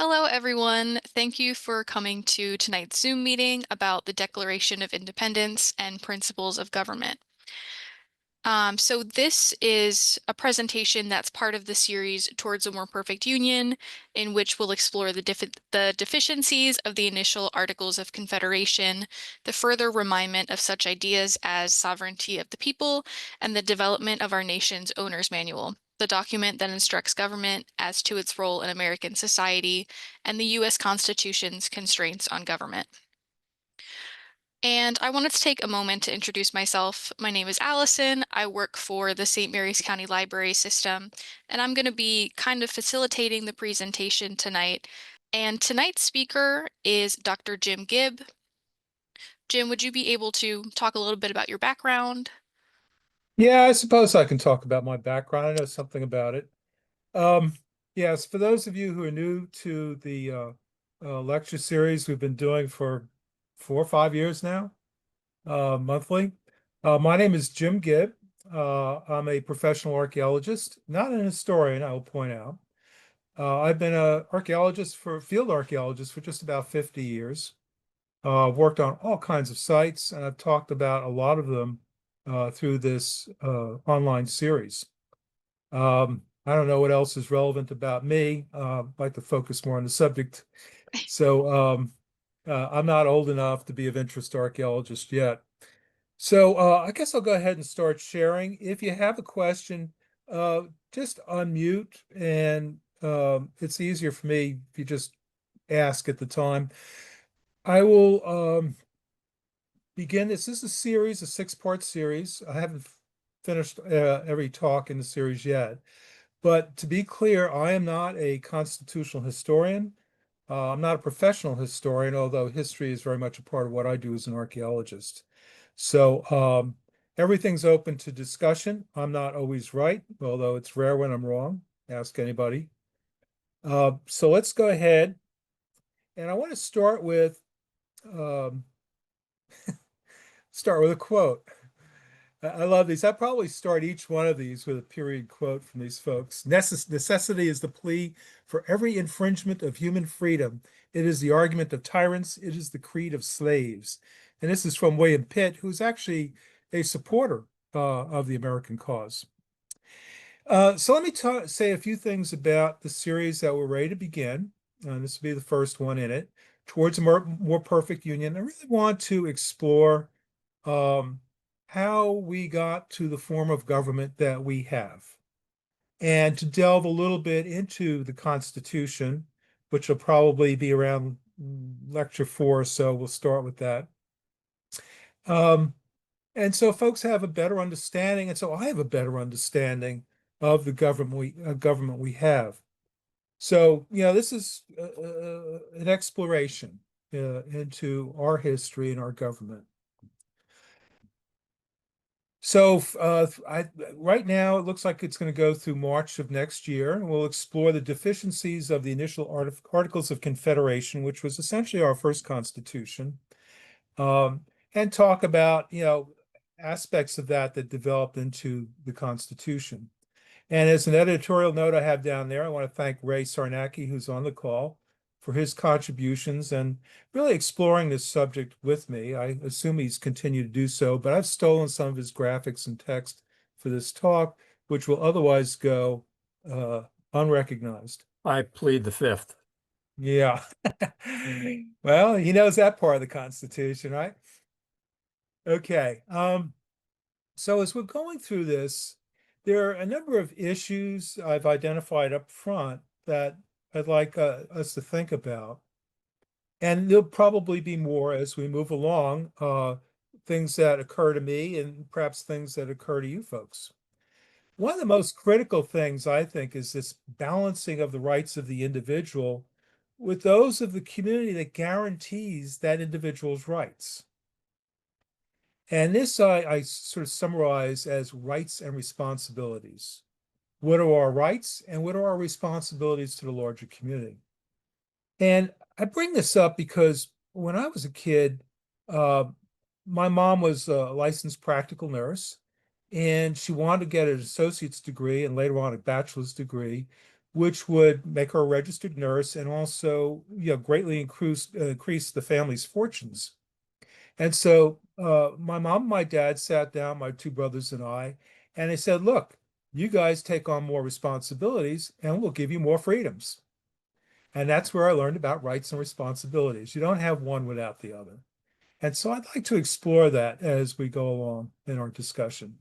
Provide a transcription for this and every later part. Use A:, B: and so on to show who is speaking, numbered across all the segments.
A: Hello, everyone. Thank you for coming to tonight's Zoom meeting about the Declaration of Independence and Principles of Government. So this is a presentation that's part of the series Towards a More Perfect Union, in which we'll explore the deficiencies of the initial Articles of Confederation, the further refinement of such ideas as sovereignty of the people, and the development of our nation's owner's manual, the document that instructs government as to its role in American society, and the U.S. Constitution's constraints on government. And I wanted to take a moment to introduce myself. My name is Allison. I work for the St. Mary's County Library System, and I'm going to be kind of facilitating the presentation tonight. And tonight's speaker is Dr. Jim Gibb. Jim, would you be able to talk a little bit about your background?
B: Yeah, I suppose I can talk about my background. I know something about it. Um, yes, for those of you who are new to the lecture series we've been doing for 4 or 5 years now, monthly. My name is Jim Gibb. I'm a professional archaeologist, not an historian, I will point out. I've been a field archaeologist for just about 50 years. I've worked on all kinds of sites, and I've talked about a lot of them through this online series. I don't know what else is relevant about me. I'd like to focus more on the subject. So I'm not old enough to be of interest to archaeologists yet. So I guess I'll go ahead and start sharing. If you have a question, just unmute, and it's easier for me if you just ask at the time. I will begin. This is a series, a six-part series. I haven't finished every talk in the series yet. But to be clear, I am not a constitutional historian. I'm not a professional historian, although history is very much a part of what I do as an archaeologist. So everything's open to discussion. I'm not always right, although it's rare when I'm wrong. Ask anybody. So let's go ahead. And I want to um, start with a quote. I love these. I probably start each one of these with a period quote from these folks. Necessity is the plea for every infringement of human freedom. It is the argument of tyrants. It is the creed of slaves. And this is from William Pitt, who's actually a supporter of the American cause. So let me say a few things about the series that we're ready to begin. This will be the first one in it, Towards a More Perfect Union. I really want to explore how we got to the form of government that we have, and to delve a little bit into the Constitution, which will probably be around lecture 4, so we'll start with that. And so folks have a better understanding, and so I have a better understanding of the government we have. So, this is an exploration into our history and our government. So right now, it looks like it's going to go through March of next year, and we'll explore the deficiencies of the initial Articles of Confederation, which was essentially our first Constitution, and talk about, aspects of that developed into the Constitution. And as an editorial note I have down there, I want to thank Ray Sarnacki, who's on the call, for his contributions and really exploring this subject with me. I assume he's continued to do so, but I've stolen some of his graphics and text for this talk, which will otherwise go unrecognized.
C: I plead the fifth.
B: Yeah. Well, he knows that part of the Constitution, right? Okay. So as we're going through this, there are a number of issues I've identified up front that I'd like us to think about. And there'll probably be more as we move along, things that occur to me and perhaps things that occur to you folks. One of the most critical things, I think, is this balancing of the rights of the individual with those of the community that guarantees that individual's rights. And this I sort of summarize as rights and responsibilities. What are our rights and what are our responsibilities to the larger community? And I bring this up because when I was a kid, my mom was a licensed practical nurse, and she wanted to get an associate's degree and later on a bachelor's degree. which would make her a registered nurse and also, greatly increase the family's fortunes. And so my mom and my dad sat down, my two brothers and I, and they said, look, you guys take on more responsibilities and we'll give you more freedoms. And that's where I learned about rights and responsibilities. You don't have one without the other. And so I'd like to explore that as we go along in our discussion.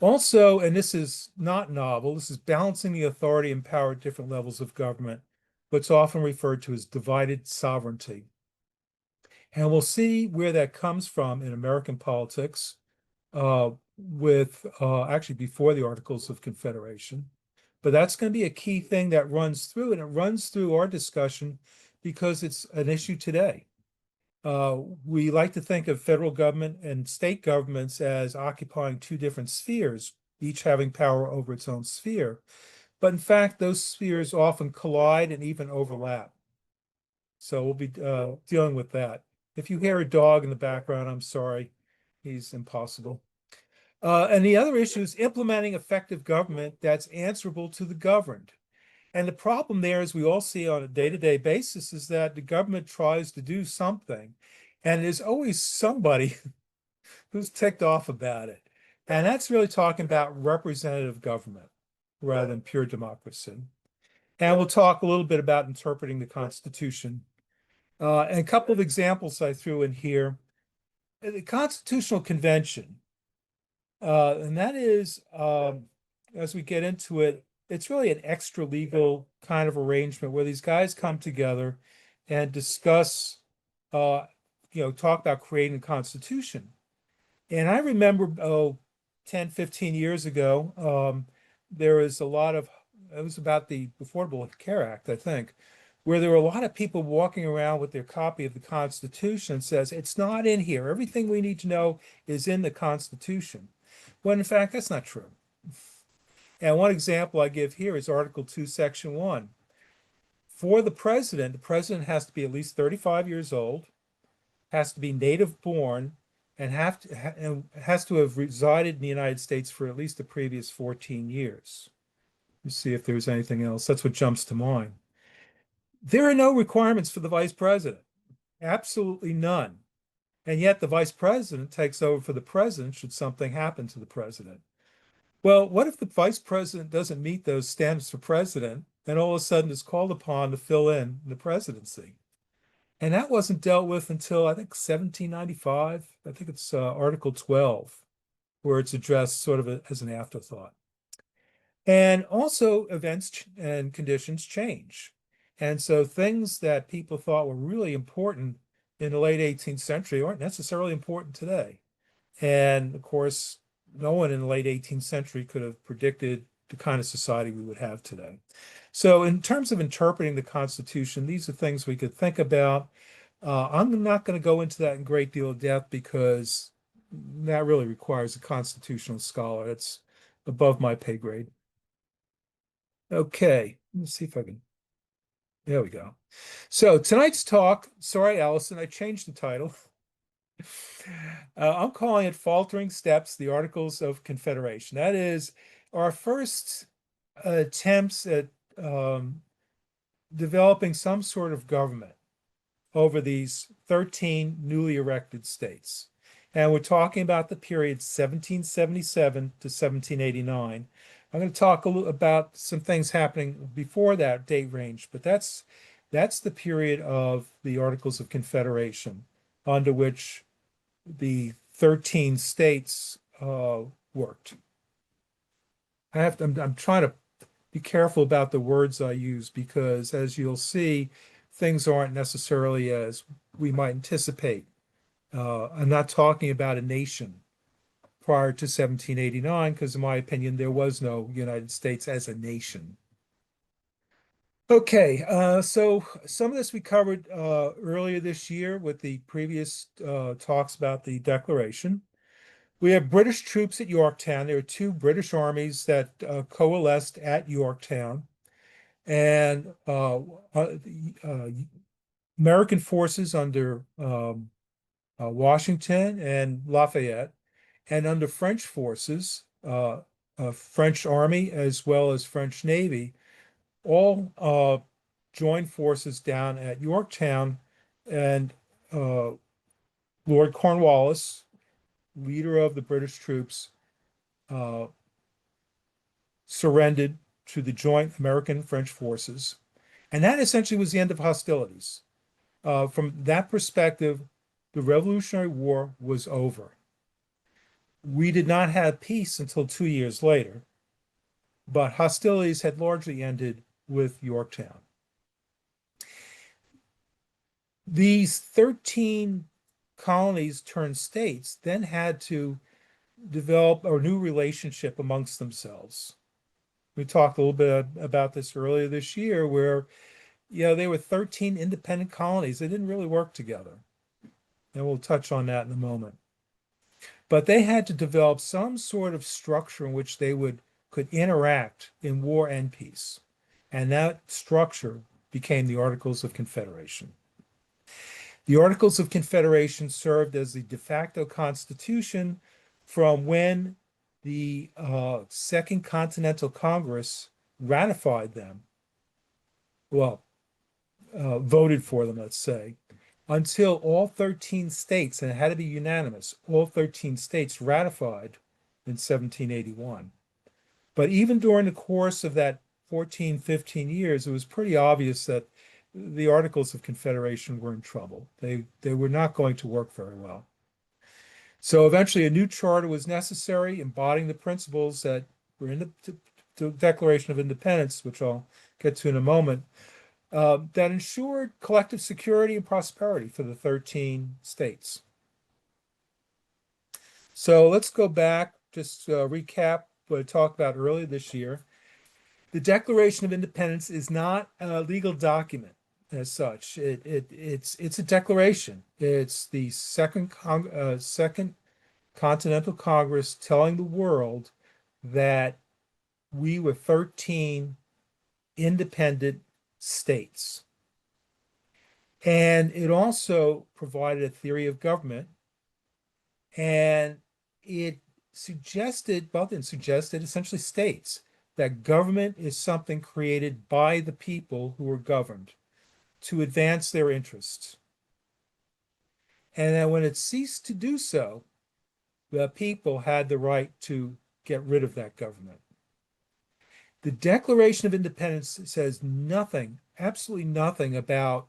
B: Also, and this is not novel, this is balancing the authority and power at different levels of government, what's often referred to as divided sovereignty. And we'll see where that comes from in American politics with actually before the Articles of Confederation. But that's going to be a key thing that runs through, and it runs through our discussion because it's an issue today. We like to think of federal government and state governments as occupying two different spheres, each having power over its own sphere. But in fact, those spheres often collide and even overlap. So we'll be dealing with that. If you hear a dog in the background, I'm sorry, he's impossible. And the other issue is implementing effective government that's answerable to the governed. And the problem there, as we all see on a day-to-day basis, is that the government tries to do something, and there's always somebody who's ticked off about it. And that's really talking about representative government rather than pure democracy. And we'll talk a little bit about interpreting the Constitution. And a couple of examples I threw in here. The Constitutional Convention, and that is, as we get into it, it's really an extra legal kind of arrangement where these guys come together and discuss, talk about creating a constitution. And I remember, 10, 15 years ago, there was a lot of, it was about the Affordable Care Act, I think, where there were a lot of people walking around with their copy of the Constitution and says, it's not in here. Everything we need to know is in the Constitution. When in fact, that's not true. And one example I give here is Article 2, Section 1. For the president has to be at least 35 years old, has to be native born, and has to have resided in the United States for at least the previous 14 years. Let's see if there's anything else. That's what jumps to mind. There are no requirements for the vice president, absolutely none. And yet the vice president takes over for the president should something happen to the president. Well, what if the vice president doesn't meet those standards for president and all of a sudden is called upon to fill in the presidency? And that wasn't dealt with until I think 1795. I think it's Article 12, where it's addressed sort of as an afterthought. And also events and conditions change. And so things that people thought were really important in the late 18th century aren't necessarily important today. And of course, no one in the late 18th century could have predicted the kind of society we would have today. So in terms of interpreting the Constitution, these are things we could think about. I'm not going to go into that in great deal of depth because that really requires a constitutional scholar. It's above my pay grade. Okay, let's see if I can. There we go. So tonight's talk, sorry, Allison, I changed the title. I'm calling it Faltering Steps, the Articles of Confederation. That is our first attempts at developing some sort of government over these 13 newly erected states. And we're talking about the period 1777 to 1789. I'm going to talk a little about some things happening before that date range, but that's the period of the Articles of Confederation under which the 13 states worked. I'm trying to be careful about the words I use because, as you'll see, things aren't necessarily as we might anticipate. I'm not talking about a nation prior to 1789 because, in my opinion, there was no United States as a nation. Okay, so some of this we covered earlier this year with the previous talks about the Declaration. We have British troops at Yorktown. There are two British armies that coalesced at Yorktown. And American forces under Washington and Lafayette, and under French forces, French army as well as French navy, all joined forces down at Yorktown, and uh, Lord Cornwallis, leader of the British troops, uh, surrendered to the joint American-French forces. And that essentially was the end of hostilities. From that perspective, the Revolutionary War was over. We did not have peace until 2 years later, but hostilities had largely ended with Yorktown. These 13 colonies turned states then had to develop a new relationship amongst themselves. We talked a little bit about this earlier this year, where they were 13 independent colonies. They didn't really work together. And we'll touch on that in a moment. But they had to develop some sort of structure in which they could interact in war and peace. And that structure became the Articles of Confederation. The Articles of Confederation served as the de facto constitution from when the Second Continental Congress ratified them, well, voted for them, let's say, until all 13 states, and it had to be unanimous, all 13 states ratified in 1781. But even during the course of that 14, 15 years, it was pretty obvious that the Articles of Confederation were in trouble. They were not going to work very well. So eventually a new charter was necessary, embodying the principles that were in the Declaration of Independence, which I'll get to in a moment, that ensured collective security and prosperity for the 13 states. So let's go back, just recap what I talked about earlier this year. The Declaration of Independence is not a legal document as such. It's a declaration. It's the Second Continental Congress telling the world that we were 13 independent states. And it also provided a theory of government, and it suggested, well, it suggested essentially states that government is something created by the people who are governed to advance their interests. And that when it ceased to do so, the people had the right to get rid of that government. The Declaration of Independence says nothing, absolutely nothing about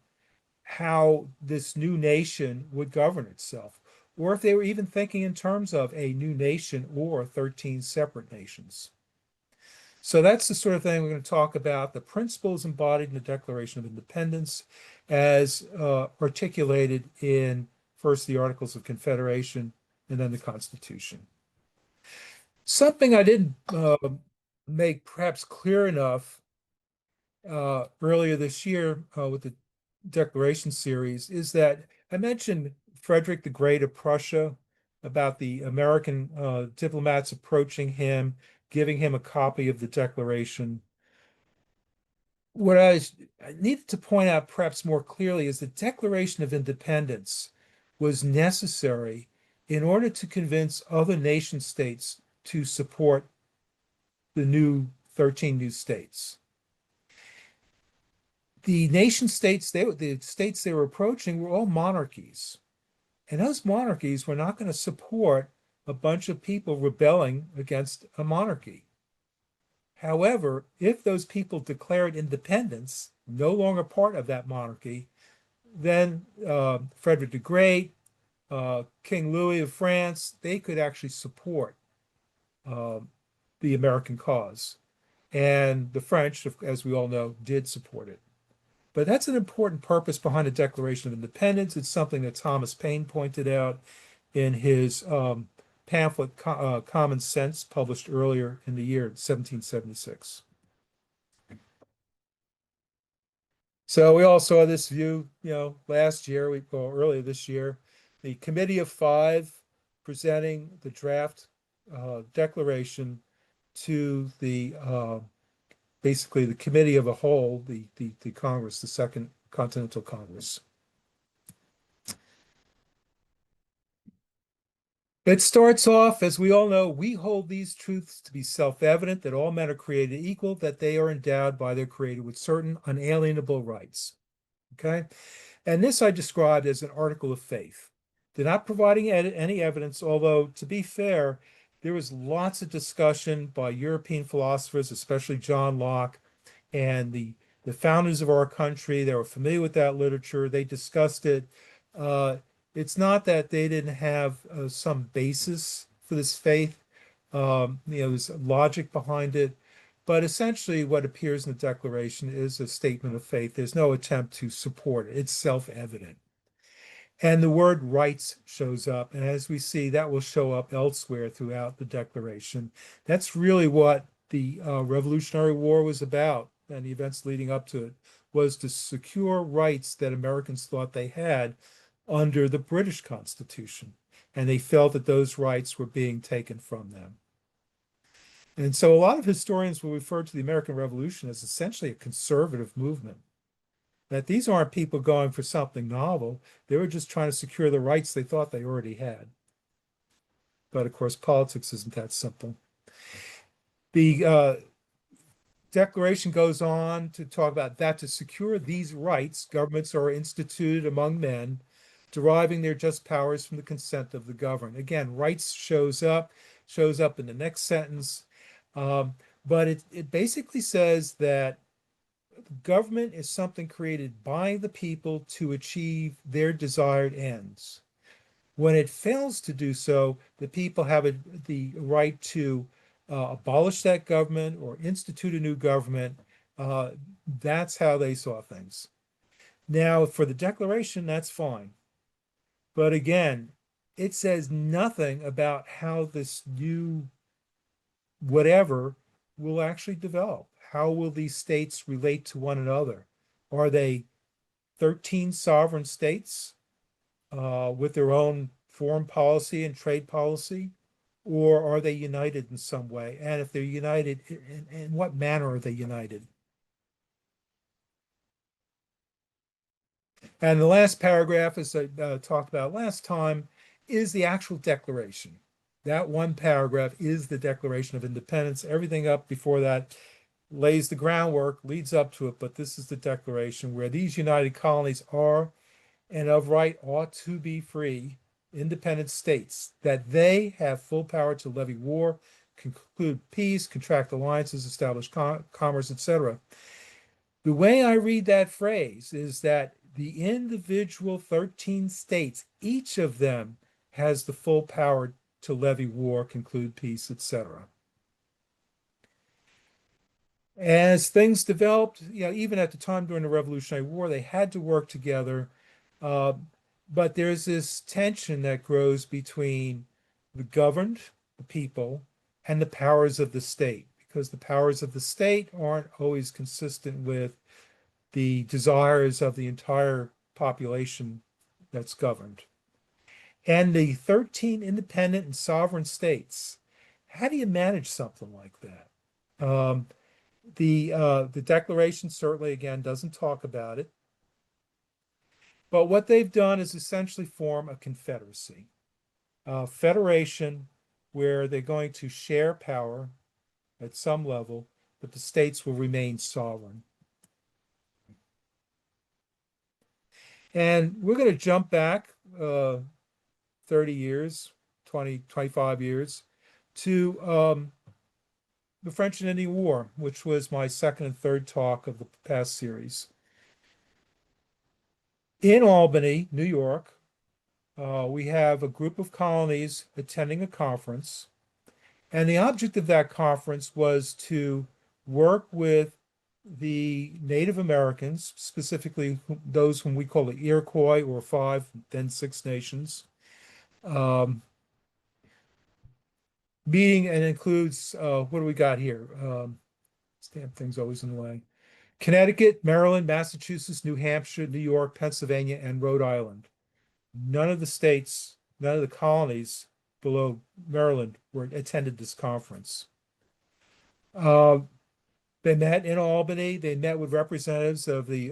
B: how this new nation would govern itself, or if they were even thinking in terms of a new nation or 13 separate nations. So that's the sort of thing we're going to talk about, the principles embodied in the Declaration of Independence as articulated in first the Articles of Confederation and then the Constitution. Something I didn't make perhaps clear enough earlier this year with the Declaration series is that I mentioned Frederick the Great of Prussia, about the American diplomats approaching him, giving him a copy of the Declaration. What I needed to point out perhaps more clearly is the Declaration of Independence was necessary in order to convince other nation states to support the new 13 new states. The nation states, the states they were approaching were all monarchies. And those monarchies were not going to support a bunch of people rebelling against a monarchy. However, if those people declared independence, no longer part of that monarchy, then Frederick the Great, King Louis of France, they could actually support the American cause. And the French, as we all know, did support it. But that's an important purpose behind the Declaration of Independence. It's something that Thomas Paine pointed out in his pamphlet, Common Sense, published earlier in the year 1776. So we all saw this view, last year, or earlier this year, the Committee of Five presenting the draft declaration to the basically the committee of a whole, the Congress, the Second Continental Congress. It starts off, as we all know, we hold these truths to be self-evident that all men are created equal, that they are endowed by their creator with certain unalienable rights. Okay. And this I described as an article of faith. They're not providing any evidence, although, to be fair, there was lots of discussion by European philosophers, especially John Locke, and the founders of our country. They were familiar with that literature. They discussed it. Uh, it's not that they didn't have some basis for this faith. There's logic behind it. But essentially, what appears in the Declaration is a statement of faith. There's no attempt to support it. It's self-evident. And the word rights shows up. And as we see, that will show up elsewhere throughout the Declaration. That's really what the Revolutionary War was about, and the events leading up to it, was to secure rights that Americans thought they had under the British Constitution. And they felt that those rights were being taken from them. And so a lot of historians will refer to the American Revolution as essentially a conservative movement. That these aren't people going for something novel. They were just trying to secure the rights they thought they already had. But of course, politics isn't that simple. The Declaration goes on to talk about that to secure these rights, governments are instituted among men, deriving their just powers from the consent of the governed. Again, rights shows up in the next sentence. But it basically says that government is something created by the people to achieve their desired ends. When it fails to do so, the people have the right to abolish that government or institute a new government. That's how they saw things. Now, for the Declaration, that's fine. But again, it says nothing about how this new whatever will actually develop. How will these states relate to one another? Are they 13 sovereign states with their own foreign policy and trade policy? Or are they united in some way? And if they're united, in what manner are they united? And the last paragraph, as I talked about last time, is the actual declaration. That one paragraph is the Declaration of Independence. Everything up before that lays the groundwork, leads up to it, but this is the declaration where these united colonies are and of right ought to be free, independent states, that they have full power to levy war, conclude peace, contract alliances, establish commerce, etc. The way I read that phrase is that the individual 13 states, each of them has the full power to levy war, conclude peace, etc. As things developed, even at the time during the Revolutionary War, they had to work together. Uh, but there's this tension that grows between the governed, the people, and the powers of the state, because the powers of the state aren't always consistent with the desires of the entire population that's governed. And the 13 independent and sovereign states, how do you manage something like that? The Declaration certainly, again, doesn't talk about it. But what they've done is essentially form a confederacy, a federation where they're going to share power at some level, but the states will remain sovereign. And we're going to jump back 30 years, 20, 25 years to the French and Indian War, which was my second and third talk of the past series. In Albany, New York, we have a group of colonies attending a conference. And the object of that conference was to work with the Native Americans, specifically those whom we call the Iroquois, or five, then Six Nations. Meeting and includes, what do we got here? Damn thing's always in the way. Connecticut, Maryland, Massachusetts, New Hampshire, New York, Pennsylvania, and Rhode Island. None of the states, none of the colonies below Maryland were attended this conference. They met in Albany. They met with representatives of the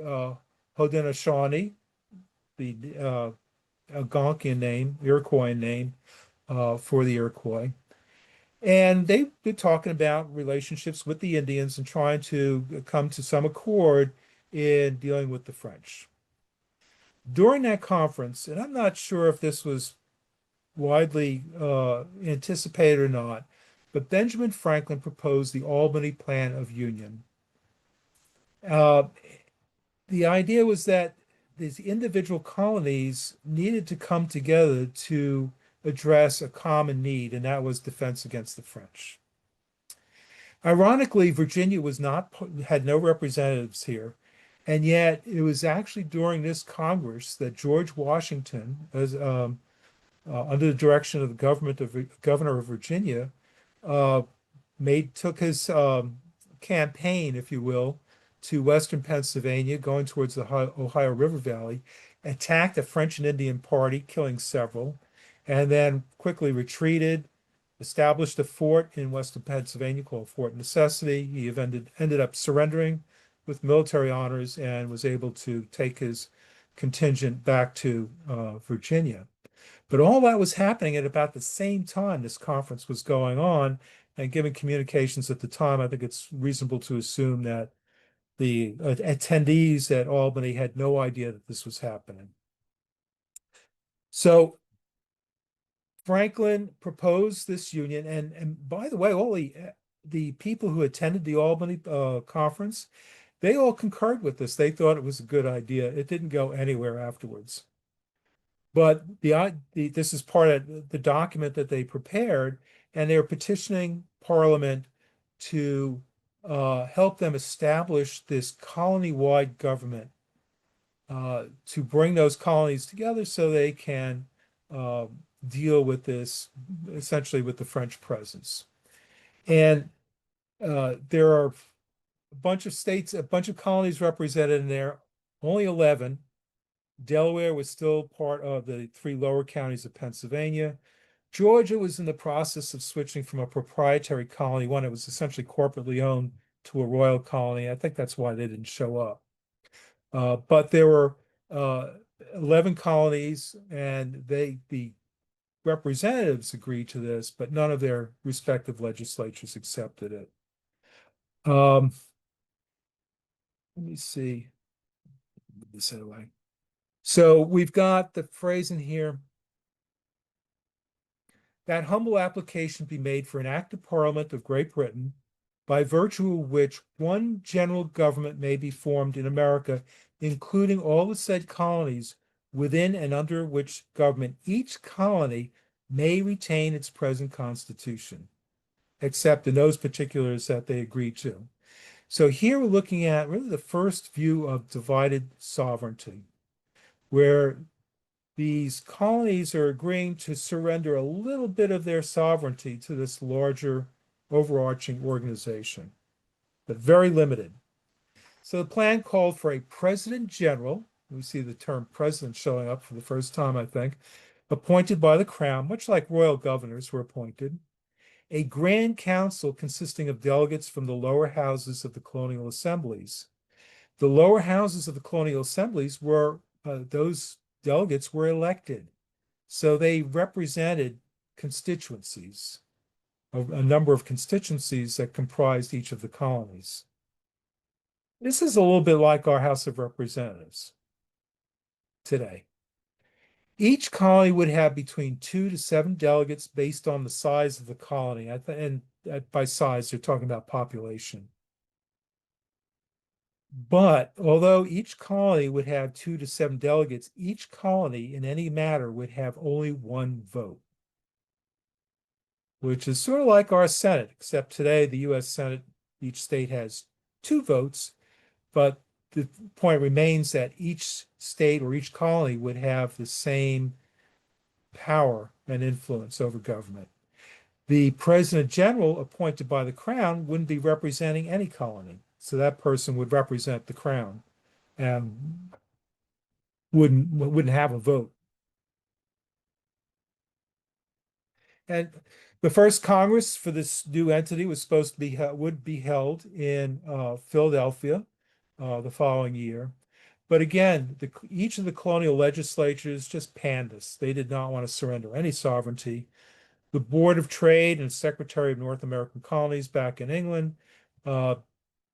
B: Haudenosaunee, the Algonquian name, Iroquois name, for the Iroquois. And they've been talking about relationships with the Indians and trying to come to some accord in dealing with the French. During that conference, and I'm not sure if this was widely anticipated or not, but Benjamin Franklin proposed the Albany Plan of Union. Uh, the idea was that these individual colonies needed to come together to address a common need, and that was defense against the French. Ironically, Virginia was not had no representatives here, and yet it was actually during this Congress that George Washington, as under the direction of the governor of Virginia, uh, took his campaign, if you will, to Western Pennsylvania, going towards the Ohio River Valley, attacked a French and Indian party, killing several, and then quickly retreated, established a fort in Western Pennsylvania called Fort Necessity. He ended up surrendering with military honors and was able to take his contingent back to Virginia. But all that was happening at about the same time this conference was going on. And given communications at the time, I think it's reasonable to assume that the attendees at Albany had no idea that this was happening. So Franklin proposed this union, and by the way, all the people who attended the Albany conference, they all concurred with this. They thought it was a good idea. It didn't go anywhere afterwards. But this is part of the document that they prepared, and they're petitioning Parliament to help them establish this colony-wide government to bring those colonies together so they can uh, deal with this, essentially with the French presence. And there are a bunch of states, a bunch of colonies represented in there, only 11. Delaware was still part of the three lower counties of Pennsylvania. Georgia was in the process of switching from a proprietary colony, one that was essentially corporately owned, to a royal colony. I think that's why they didn't show up. But there were 11 colonies, and the representatives agreed to this, but none of their respective legislatures accepted it. Let me see. Move this out of the way. So we've got the phrase in here, that humble application be made for an act of Parliament of Great Britain, by virtue of which one general government may be formed in America, including all the said colonies, within and under which government each colony may retain its present constitution, except in those particulars that they agree to. So here we're looking at really the first view of divided sovereignty, where these colonies are agreeing to surrender a little bit of their sovereignty to this larger overarching organization, but very limited. So the plan called for a president general. We see the term president showing up for the first time, I think, appointed by the crown, much like royal governors were appointed, a grand council consisting of delegates from the lower houses of the colonial assemblies. The lower houses of the colonial assemblies were, those delegates were elected. So they represented constituencies, a number of constituencies that comprised each of the colonies. This is a little bit like our House of Representatives today. Each colony would have between 2 to 7 delegates based on the size of the colony. And by size, they're talking about population. But although each colony would have 2 to 7 delegates, each colony in any matter would have only one vote, which is sort of like our Senate, except today the US Senate, each state has 2 votes, but the point remains that each state or each colony would have the same power and influence over government. The president general appointed by the crown wouldn't be representing any colony. So that person would represent the crown and wouldn't have a vote. And the first Congress for this new entity was supposed to be would be held in Philadelphia the following year. But again, each of the colonial legislatures just panned this. They did not want to surrender any sovereignty. the Board of Trade and Secretary of North American Colonies back in England. They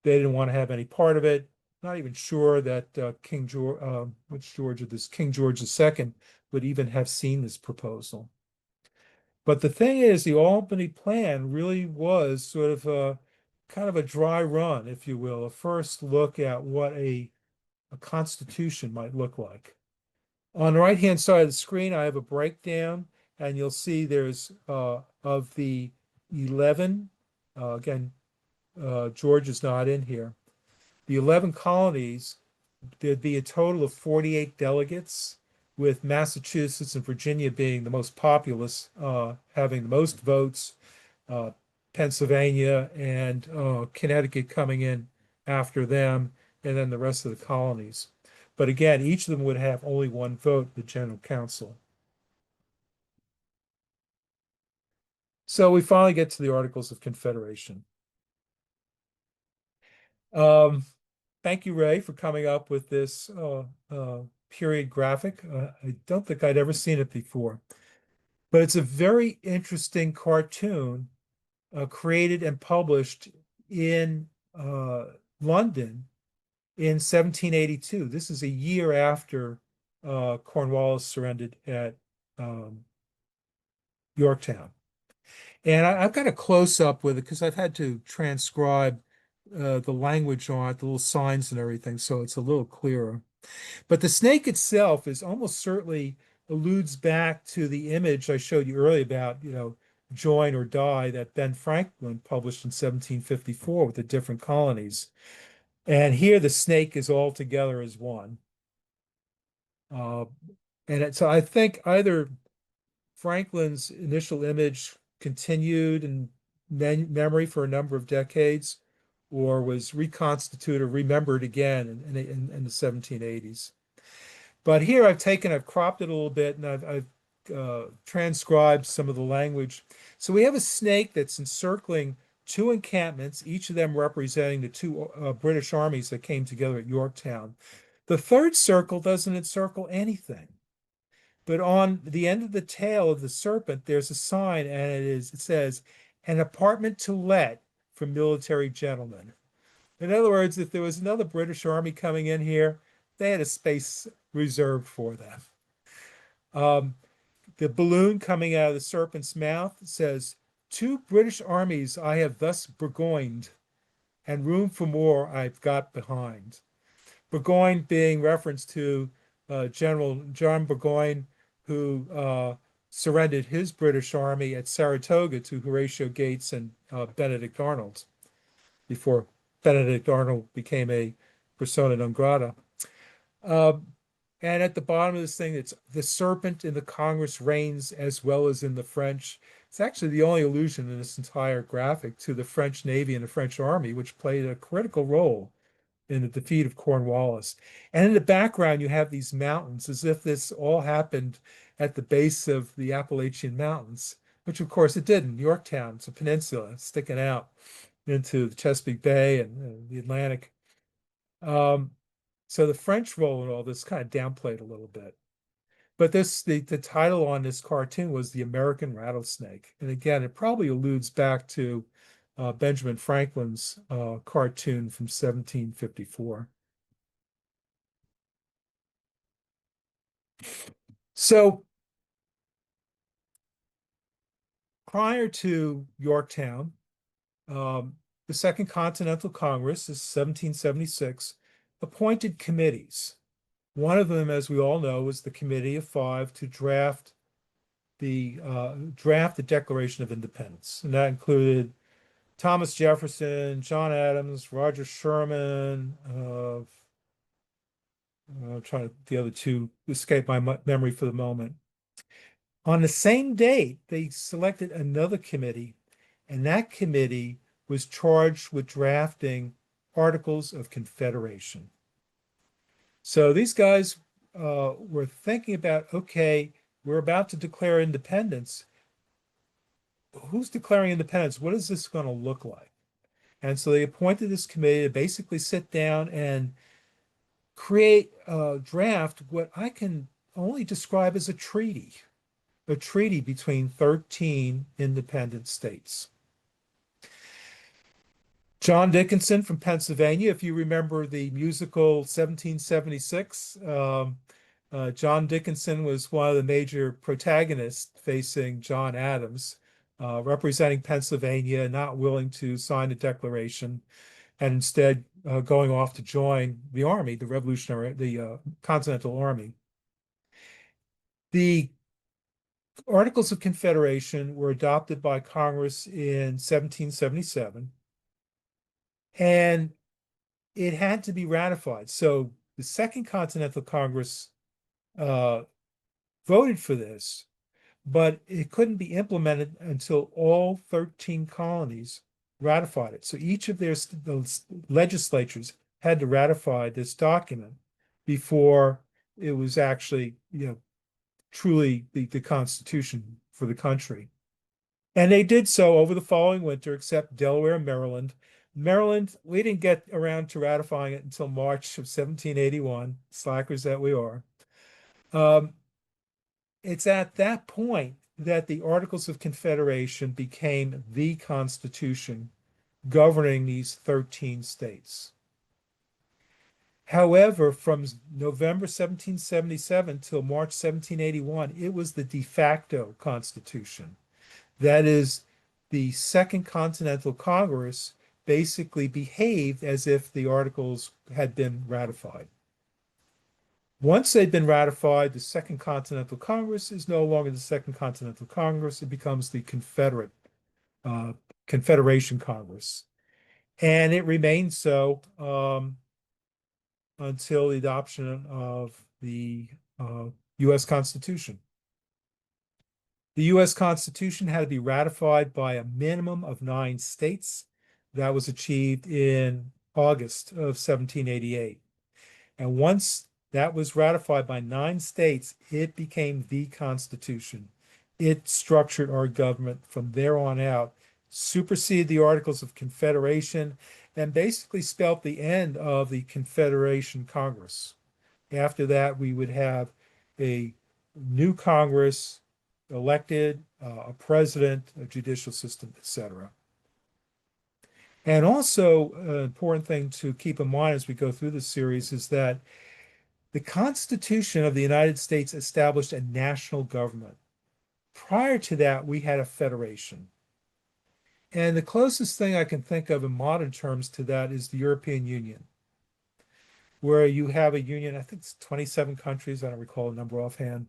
B: didn't want to have any part of it. Not even sure that King George, which George of this King George II would even have seen this proposal. But the thing is, the Albany Plan really was sort of a kind of a dry run, if you will, a first look at what a constitution might look like. On the right-hand side of the screen, I have a breakdown, and you'll see there's of the 11, again, George is not in here. The 11 colonies, there'd be a total of 48 delegates, with Massachusetts and Virginia being the most populous, having the most votes, uh, Pennsylvania and Connecticut coming in after them, and then the rest of the colonies. But again, each of them would have only one vote, the General Council. So we finally get to the Articles of Confederation. Um, Thank you, Ray, for coming up with this period graphic. I don't think I'd ever seen it before, but it's a very interesting cartoon created and published in London in 1782. This is a year after Cornwallis surrendered at um, Yorktown. And I've got a close up with it because I've had to transcribe the language on it, the little signs and everything, so it's a little clearer. But the snake itself is almost certainly alludes back to the image I showed you earlier about, join or die that Ben Franklin published in 1754 with the different colonies. And here the snake is all together as one. Uh, so I think either Franklin's initial image continued in memory for a number of decades, or was reconstituted or remembered again in the 1780s. But here I've cropped it a little bit, and I've transcribed some of the language. So we have a snake that's encircling two encampments, each of them representing the two British armies that came together at Yorktown. The third circle doesn't encircle anything. But on the end of the tail of the serpent, there's a sign, and it says, an apartment to let for military gentlemen. In other words, if there was another British army coming in here, they had a space reserved for them. The balloon coming out of the serpent's mouth says, two British armies I have thus burgoyned, and room for more I've got behind. Burgoyne being reference to General John Burgoyne, who surrendered his British army at Saratoga to Horatio Gates and Benedict Arnold before Benedict Arnold became a persona non grata. And at the bottom of this thing, it's the serpent in the Congress reigns as well as in the French. It's actually the only allusion in this entire graphic to the French Navy and the French Army, which played a critical role in the defeat of Cornwallis. And in the background, you have these mountains, as if this all happened at the base of the Appalachian Mountains, which of course it didn't. Yorktown, it's a peninsula sticking out into the Chesapeake Bay and the Atlantic. So the French role in all this kind of downplayed a little bit. But the title on this cartoon was The American Rattlesnake. And again, it probably alludes back to Benjamin Franklin's cartoon from 1754. So prior to Yorktown, the Second Continental Congress, is 1776, appointed committees. One of them, as we all know, was the Committee of Five to draft the Declaration of Independence, and that included Thomas Jefferson, John Adams, Roger Sherman. I'm trying to the other two escape my memory for the moment. On the same date, they selected another committee, and that committee was charged with drafting Articles of Confederation. So these guys were thinking about, okay, we're about to declare independence. Who's declaring independence? What is this going to look like? And so they appointed this committee to basically sit down and create a draft, what I can only describe as a treaty. a treaty between 13 independent states. John Dickinson from Pennsylvania, if you remember the musical 1776, John Dickinson was one of the major protagonists facing John Adams, representing Pennsylvania, not willing to sign the Declaration, and instead going off to join the army, the Continental Army. The Articles of Confederation were adopted by Congress in 1777, and it had to be ratified. So the Second Continental Congress uh, voted for this, but it couldn't be implemented until all 13 colonies ratified it. So each of those legislatures had to ratify this document before it was actually, truly the Constitution for the country. And they did so over the following winter, except Delaware and Maryland. Maryland, we didn't get around to ratifying it until March of 1781, slackers that we are. Um, it's at that point that the Articles of Confederation became the Constitution governing these 13 states. However, from November 1777 till March 1781, it was the de facto Constitution. That is, the Second Continental Congress basically behaved as if the Articles had been ratified. Once they've been ratified, the Second Continental Congress is no longer the Second Continental Congress. It becomes the Confederation Congress. And it remains so until the adoption of the U.S. Constitution. The U.S. Constitution had to be ratified by a minimum of 9 states. That was achieved in August of 1788. And once that was ratified by 9 states, it became the Constitution. It structured our government from there on out, superseded the Articles of Confederation, and basically spelled the end of the Confederation Congress. After that, we would have a new Congress elected, a president, a judicial system, etc. And also, an important thing to keep in mind as we go through this series is that the Constitution of the United States established a national government. Prior to that, we had a federation. And the closest thing I can think of in modern terms to that is the European Union, where you have a union, I think it's 27 countries, I don't recall the number offhand,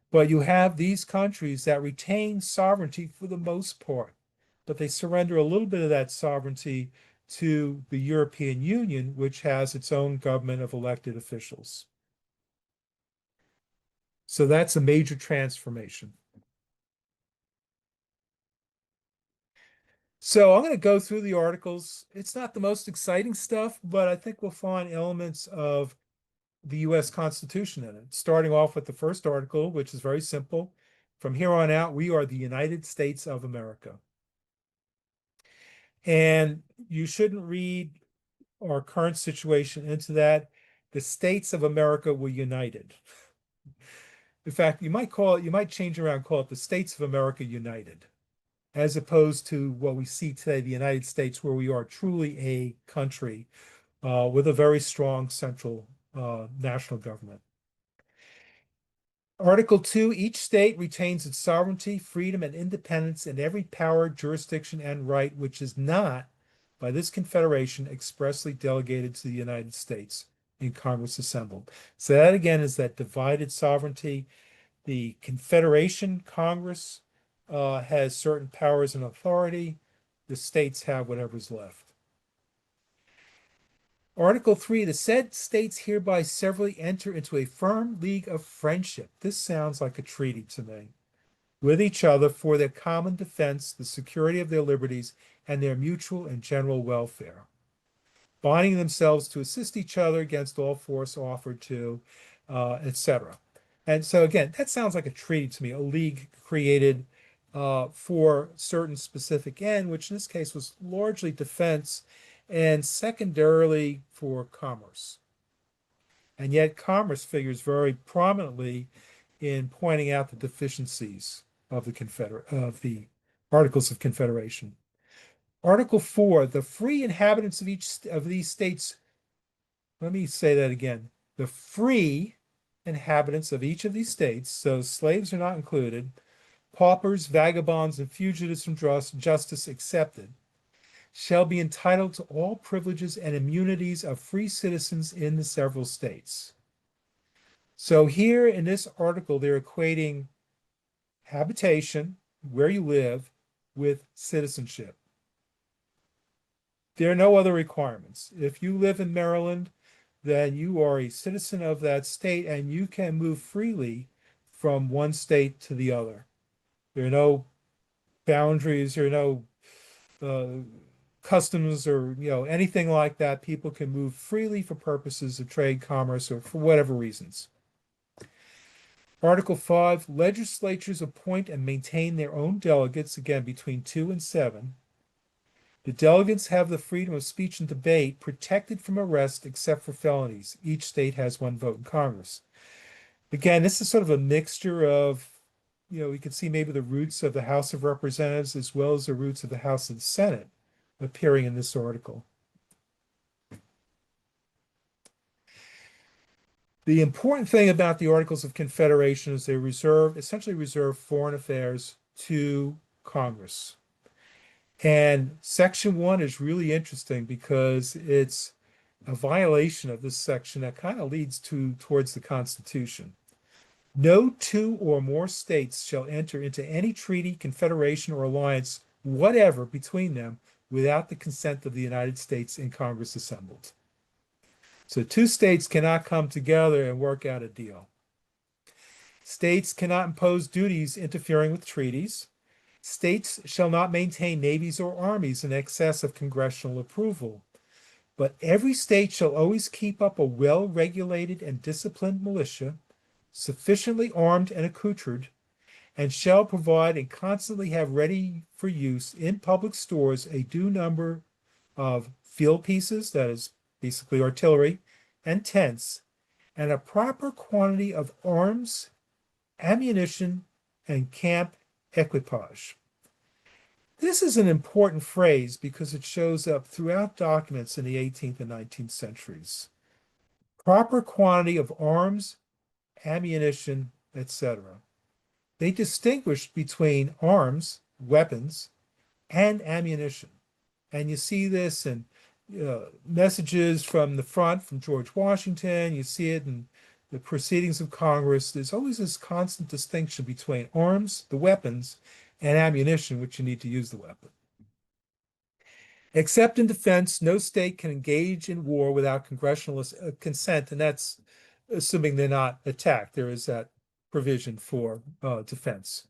B: but you have these countries that retain sovereignty for the most part, but they surrender a little bit of that sovereignty to the European Union, which has its own government of elected officials. So that's a major transformation. So I'm going to go through the articles. It's not the most exciting stuff, but I think we'll find elements of the U.S. Constitution in it, starting off with the first article, which is very simple. From here on out, we are the United States of America. And you shouldn't read our current situation into that. The states of America were united. In fact, you might change around, call it the States of America United, as opposed to what we see today, the United States, where we are truly a country with a very strong central national government. Article 2, each state retains its sovereignty, freedom, and independence in every power, jurisdiction, and right which is not, by this confederation, expressly delegated to the United States in Congress assembled. So that again is that divided sovereignty. The Confederation Congress has certain powers and authority. The states have whatever's left. Article 3, the said states hereby severally enter into a firm league of friendship. This sounds like a treaty to me. With each other for their common defense, the security of their liberties, and their mutual and general welfare. Binding themselves to assist each other against all force offered to, etc. And so again, that sounds like a treaty to me, a league created for certain specific end, which in this case was largely defense and secondarily for commerce. And yet commerce figures very prominently in pointing out the deficiencies of the Articles of Confederation. Article 4, the free inhabitants of each of these states, let me say that again. The free inhabitants of each of these states, so slaves are not included, paupers, vagabonds, and fugitives from justice excepted, shall be entitled to all privileges and immunities of free citizens in the several states. So here in this article, they're equating habitation, where you live, with citizenship. There are no other requirements. If you live in Maryland, then you are a citizen of that state and you can move freely from one state to the other. There are no boundaries, there are no customs or anything like that. People can move freely for purposes of trade, commerce, or for whatever reasons. Article 5, legislatures appoint and maintain their own delegates, again, between 2 and 7. The delegates have the freedom of speech and debate protected from arrest except for felonies. Each state has one vote in Congress. Again, this is sort of a mixture of, we can see maybe the roots of the House of Representatives as well as the roots of the House of the Senate appearing in this article. The important thing about the Articles of Confederation is they essentially reserve foreign affairs to Congress. And Section 1 is really interesting because it's a violation of this section that kind of leads towards the Constitution. No two or more states shall enter into any treaty, confederation, or alliance whatever between them without the consent of the United States in Congress assembled. So two states cannot come together and work out a deal. States cannot impose duties interfering with treaties. States shall not maintain navies or armies in excess of congressional approval. But every state shall always keep up a well-regulated and disciplined militia, sufficiently armed and accoutred, and shall provide and constantly have ready for use in public stores a due number of field pieces, that is basically artillery, and tents, and a proper quantity of arms, ammunition, and camp equipage. This is an important phrase because it shows up throughout documents in the 18th and 19th centuries. Proper quantity of arms, ammunition, etc. They distinguished between arms, weapons, and ammunition. And you see this in messages from the front from George Washington. You see it in the proceedings of Congress. There's always this constant distinction between arms, the weapons, and ammunition, which you need to use the weapon. Except in defense, no state can engage in war without congressional consent, and that's assuming they're not attacked. There is that provision for defense.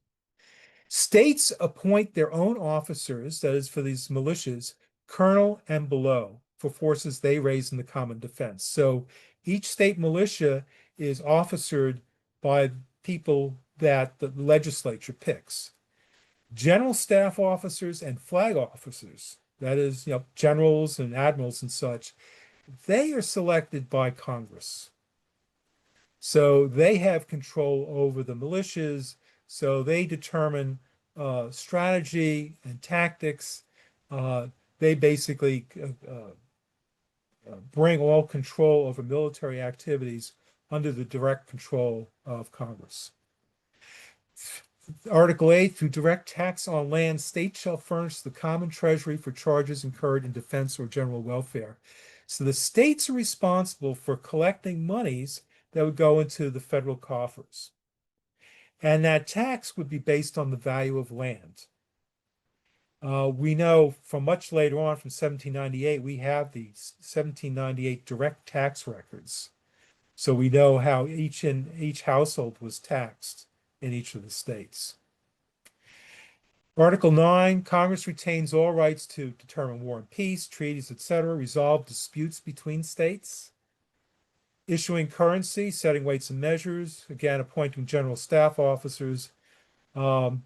B: States appoint their own officers, that is for these militias, colonel and below, for forces they raise in the common defense. So each state militia is officered by people that the legislature picks. General staff officers and flag officers, that is, generals and admirals and such, they are selected by Congress. So they have control over the militias, so they determine strategy and tactics. They basically bring all control over military activities under the direct control of Congress. Article 8, through direct tax on land, states shall furnish the common treasury for charges incurred in defense or general welfare. So the states are responsible for collecting monies that would go into the federal coffers. And that tax would be based on the value of land. We know from much later on, from 1798, we have the 1798 direct tax records. So we know how each household was taxed in each of the states. Article 9, Congress retains all rights to determine war and peace, treaties, etc., resolve disputes between states, issuing currency, setting weights and measures, again, appointing general staff officers. In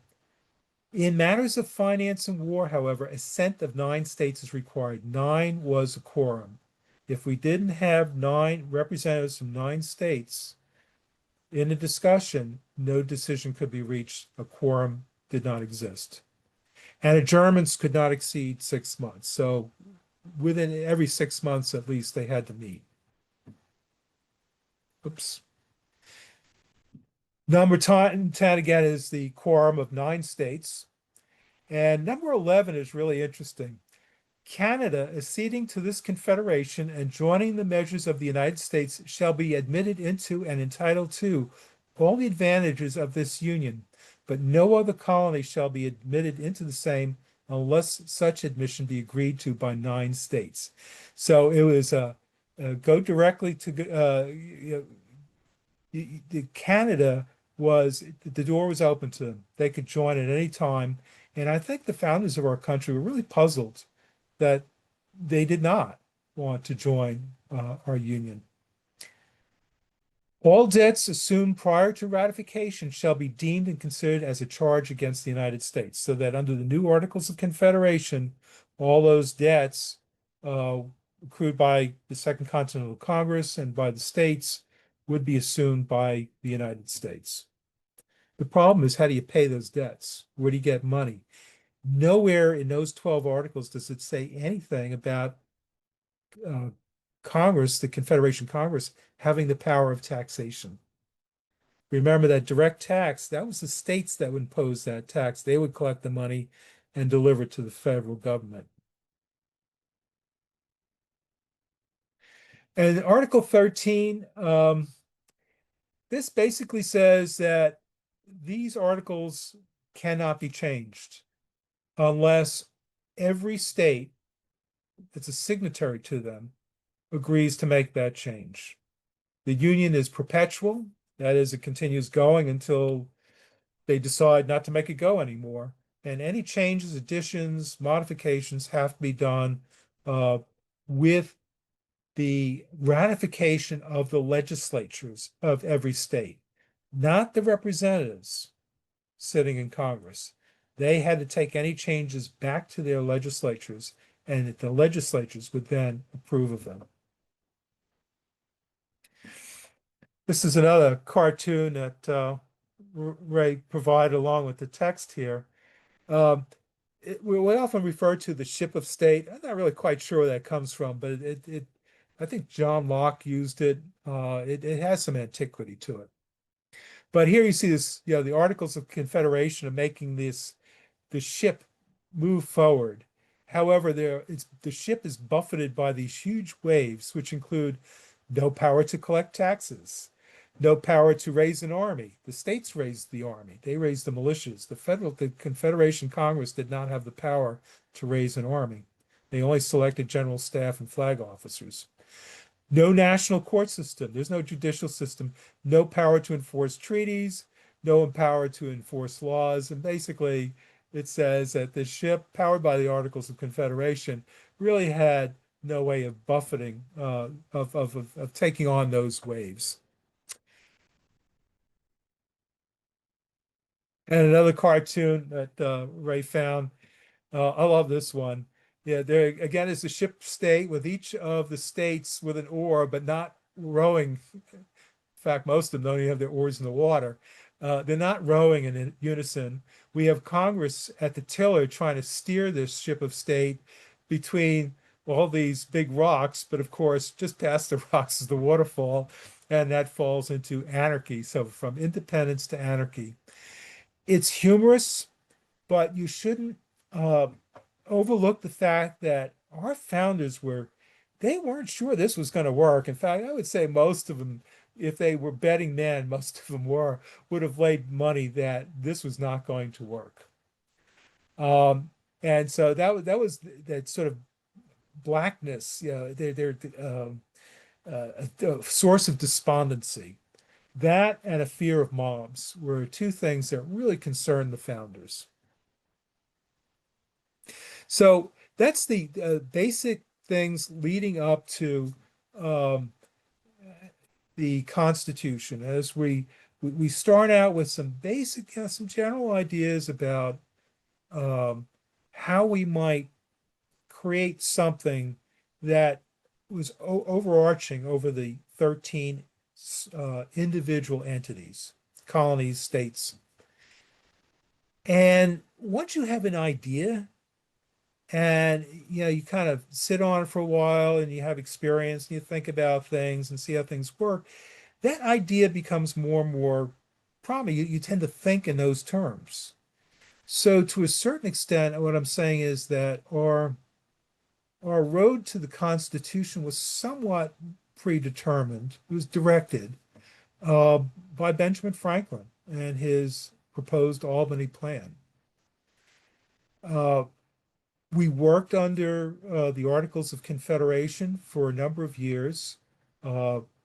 B: matters of finance and war, however, assent of 9 states is required. 9 was a quorum. If we didn't have 9 representatives from 9 states, In a discussion, no decision could be reached. A quorum did not exist. And adjournments could not exceed 6 months. So within every 6 months, at least, they had to meet. Oops. Number 10 again is the quorum of 9 states. And number 11 is really interesting. Canada, acceding to this confederation and joining the measures of the United States, shall be admitted into and entitled to all the advantages of this union, but no other colony shall be admitted into the same unless such admission be agreed to by 9 states. So it was go directly to Canada was the door was open to them. They could join at any time. And I think the founders of our country were really puzzled that they did not want to join our union. All debts assumed prior to ratification shall be deemed and considered as a charge against the United States, so that under the new Articles of Confederation, all those debts accrued by the Second Continental Congress and by the states would be assumed by the United States. The problem is, how do you pay those debts? Where do you get money? Nowhere in those 12 articles does it say anything about Congress, the Confederation Congress, having the power of taxation. Remember that direct tax, that was the states that would impose that tax. They would collect the money and deliver it to the federal government. And Article 13, this basically says that these articles cannot be changed unless every state that's a signatory to them agrees to make that change. The union is perpetual. That is, it continues going until they decide not to make it go anymore. And any changes, additions, modifications have to be done with the ratification of the legislatures of every state, not the representatives sitting in Congress. They had to take any changes back to their legislatures, and the legislatures would then approve of them. This is another cartoon that Ray provided along with the text here. We often refer to the ship of state. I'm not really quite sure where that comes from, but I think John Locke used it. It has some antiquity to it. But here you see this, the Articles of Confederation are making the ship move forward. However, the ship is buffeted by these huge waves, which include no power to collect taxes, no power to raise an army. The states raised the army. They raised the militias. The Confederation Congress did not have the power to raise an army. They only selected general staff and flag officers. No national court system. There's no judicial system. No power to enforce treaties. No power to enforce laws. And basically, it says that the ship, powered by the Articles of Confederation, really had no way of buffeting, of taking on those waves. And another cartoon that Ray found. I love this one. Yeah, there again is the ship state with each of the states with an oar, but not rowing. In fact, most of them don't even have their oars in the water. They're not rowing in unison. We have Congress at the tiller trying to steer this ship of state between all these big rocks, but of course, just past the rocks is the waterfall, and that falls into anarchy. So from independence to anarchy. It's humorous, but you shouldn't overlook the fact that our founders they weren't sure this was going to work. In fact, I would say most of them, if they were betting men, most of them would have laid money that this was not going to work. And so that was that sort of blackness, they're a source of despondency. That and a fear of mobs were two things that really concerned the founders. So that's the basic things leading up to the Constitution. As we start out with some basic, some general ideas about how we might create something that was overarching over the 13 individual entities, colonies, states. And once you have an idea and you kind of sit on it for a while and you have experience and you think about things and see how things work, that idea becomes more and more prominent. You tend to think in those terms. So to a certain extent, what I'm saying is that our road to the Constitution was somewhat predetermined. It was directed uh, by Benjamin Franklin and his proposed Albany Plan. Uh, we worked under the Articles of Confederation for a number of years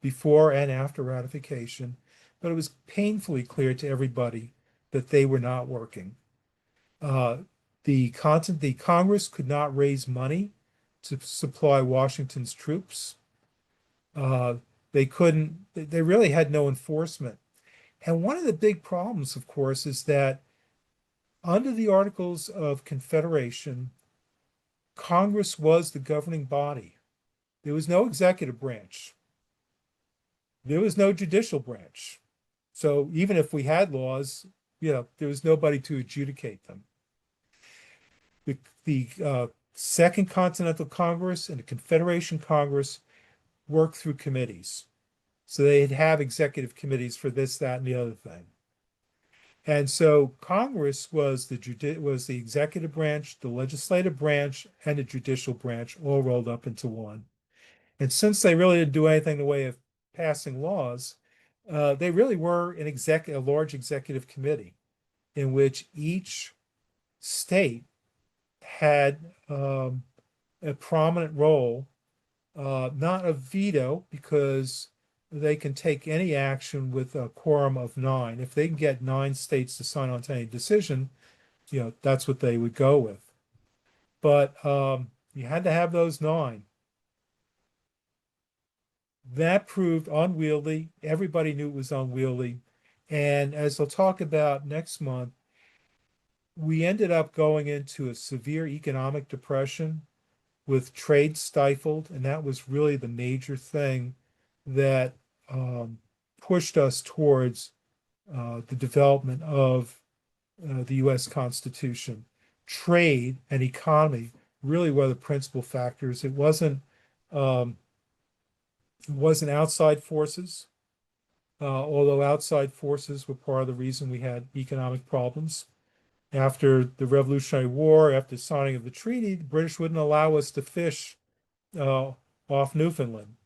B: before and after ratification, but it was painfully clear to everybody that they were not working. Uh, the Congress could not raise money to supply Washington's troops. Uh, they couldn't, they really had no enforcement. And one of the big problems, of course, is that under the Articles of Confederation, Congress was the governing body. There was no executive branch. There was no judicial branch. So even if we had laws, there was nobody to adjudicate them. The Second Continental Congress and the Confederation Congress worked through committees. So they'd have executive committees for this, that, and the other thing. And so Congress was the executive branch, the legislative branch, and the judicial branch all rolled up into one. And since they really didn't do anything in the way of passing laws, they really were a large executive committee in which each state had a prominent role, not a veto, because they can take any action with a quorum of 9. If they can get 9 states to sign on to any decision, that's what they would go with. But you had to have those 9. That proved unwieldy. Everybody knew it was unwieldy. And as I'll talk about next month, we ended up going into a severe economic depression with trade stifled. And that was really the major thing that pushed us towards the development of the US Constitution. Trade and economy really were the principal factors. Um, it wasn't outside forces, although outside forces were part of the reason we had economic problems. After the Revolutionary War, after the signing of the treaty, the British wouldn't allow us to fish off Newfoundland.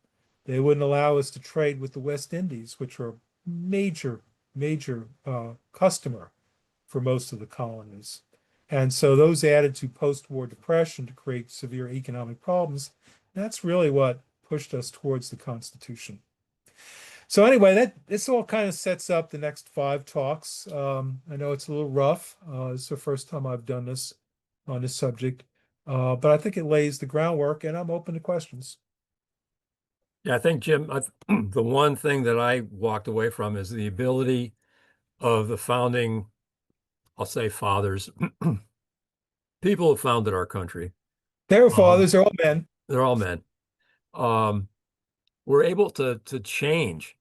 B: They wouldn't allow us to trade with the West Indies, which were a major customer for most of the colonies. And so those added to post-war depression to create severe economic problems. That's really what pushed us towards the Constitution. So anyway, this all kind of sets up the next 5 talks. I know it's a little rough. It's the first time I've done this on this subject, but I think it lays the groundwork, and I'm open to questions.
C: Yeah, I think, Jim, the one thing that I walked away from is the ability of the founding, I'll say fathers, people who founded our country.
B: Their
C: Um,
B: fathers, they're all men.
C: they're all men. Um, were able to change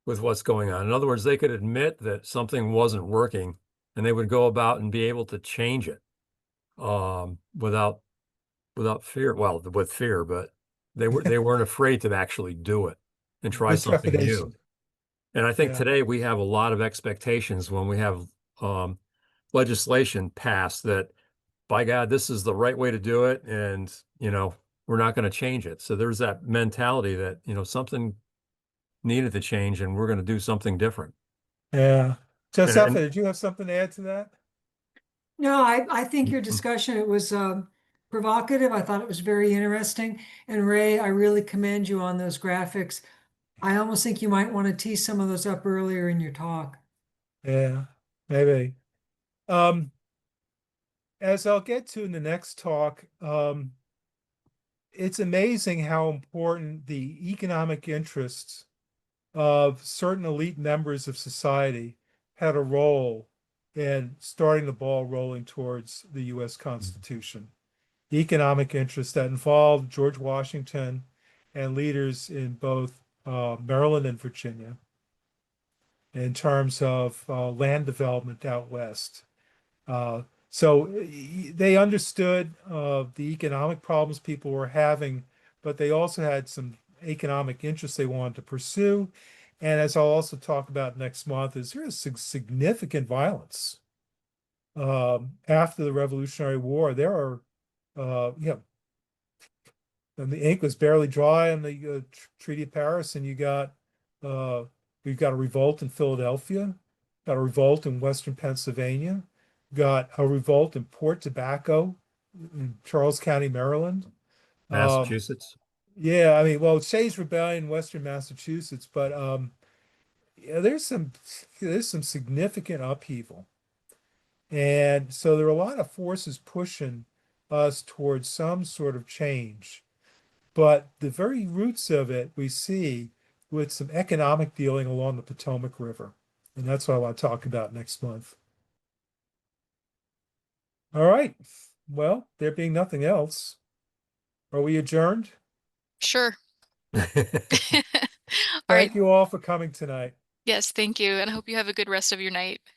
C: with what's going on. In other words, they could admit that something wasn't working and they would go about and be able to change it without fear. Well, with fear, but they weren't afraid to actually do it and try
B: With
C: something new.
B: trepidation.
C: And I think
B: Yeah.
C: today we have a lot of expectations when we have um, legislation passed that, by God, this is the right way to do it, and we're not going to change it. So there's that mentality that something needed to change, and we're going to do something different.
B: Yeah. Josepha,
C: And
B: did you have something to add to that?
D: No, I think your discussion, it was provocative. I thought it was very interesting. And Ray, I really commend you on those graphics. I almost think you might want to tee some of those up earlier in your talk.
B: Yeah, maybe. Um, as I'll get to in the next talk, it's amazing how important the economic interests of certain elite members of society had a role in starting the ball rolling towards the US Constitution. Economic interests that involved George Washington and leaders in both Maryland and Virginia in terms of land development out west. So they understood the economic problems people were having, but they also had some economic interests they wanted to pursue. And as I'll also talk about next month, is there is significant violence after the Revolutionary War. There are, and the ink was barely dry on the Treaty of Paris, and we've got a revolt in Philadelphia, got a revolt in Western Pennsylvania, got a revolt in Port Tobacco in Charles County, Maryland.
C: Massachusetts.
B: Yeah, I mean, well, Shays Rebellion in Western Massachusetts, but yeah, there's some significant upheaval. And so there are a lot of forces pushing us towards some sort of change. But the very roots of it we see with some economic dealing along the Potomac River. And that's what I want to talk about next month. All right. Well, there being nothing else, are we adjourned?
A: Sure. All right.
B: Thank you all for coming tonight.
A: Yes, thank you. And I hope you have a good rest of your night.